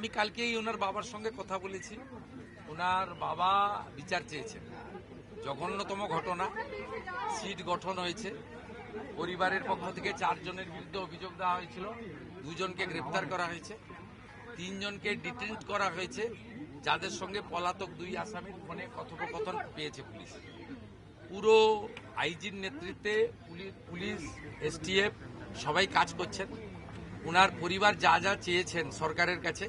আমি কালকেই ওনার বাবার সঙ্গে কথা বলেছি। ওনার বাবা বিচার চেয়েছেন। জঘন্যতম ঘটনা, সিট গঠন হয়েছে, পরিবারের পক্ষ থেকে 4 জনের বিরুদ্ধে অভিযোগ দেওয়া হয়েছিল, 2 জনকে গ্রেপ্তার করা হয়েছে, 3 জনকে ডিটেন্ট করা হয়েছে, যাদের সঙ্গে পলাতক 2 আসামির ফোনে কথোপকথন পেয়েছে পুলিশ। পুরো আইজির নেতৃত্বে পুলিশ, এসটিএফ সবাই কাজ করছেন। ওনার পরিবার যা যা চেয়েছেন সরকারের কাছে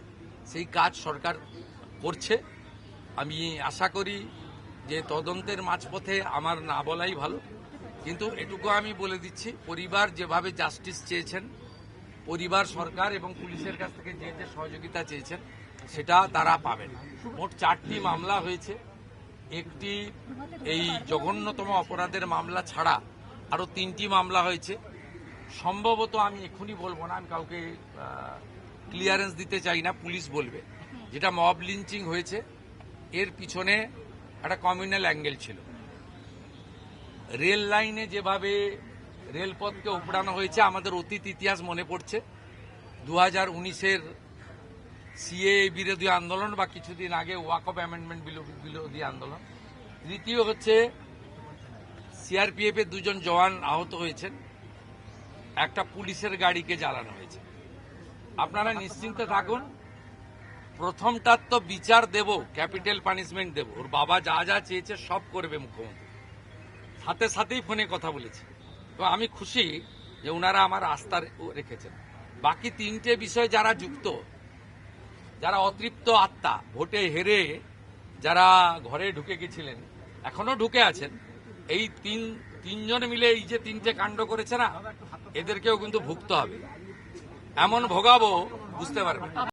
সেই কাজ সরকার করছে। আমি আশা করি যে তদন্তের মাঝপথে আমার না বলাই ভালো, কিন্তু এটুকু আমি বলে দিচ্ছি, পরিবার যেভাবে জাস্টিস চেয়েছেন, পরিবার সরকার এবং পুলিশের কাছ থেকে যে যে সহযোগিতা চেয়েছেন সেটা তারা পাবেন। মোট 4টি মামলা হয়েছে। একটি এই জঘন্যতম অপরাধের মামলা ছাড়া আরো 3টি মামলা হয়েছে। সম্ভবত আমি এক্ষুনি বলবো না, আমি কাউকে ক্লিয়ারেন্স দিতে চাই না, পুলিশ বলবে। যেটা মব লিঞ্চিং হয়েছে, এর পিছনে একটা কমিউনাল অ্যাঙ্গেল ছিল। রেল লাইনে যেভাবে রেলপথকে উপড়ানো হয়েছে, আমাদের অতীত ইতিহাস মনে পড়ছে। 2019-এর সিএ বিরোধী আন্দোলন বা কিছুদিন আগে ওয়াকফ অ্যামেন্ডমেন্ট বিরোধী আন্দোলন। তৃতীয় হচ্ছে সিআরপিএফের 2 জন জওয়ান আহত হয়েছেন, একটা পুলিশের গাড়িকে জ্বালানো হয়েছে। আপনারা নিশ্চিন্তে থাকুন, প্রথমটার তো বিচার দেব, ক্যাপিটাল পানিশমেন্ট দেব। ওর বাবা যা যা চেয়েছে সব করবে মুখ্যমন্ত্রী। সাথে সাথেই ফোনে কথা বলেছে। তো আমি খুশি যে ওনারা আমার আস্থা রেখেছেন। বাকি 3টে বিষয় যারা যুক্ত, যারা অতৃপ্ত আত্মা, ভোটে হেরে যারা ঘরে ঢুকে গেছিলেন, এখনো ঢুকে আছেন, এই তিনজন মিলে এই যে 3টে কাণ্ড করেছে না, এদেরকেও কিন্তু ভুগতে হবে। এমন ভোগাবো বুঝতে পারবেন।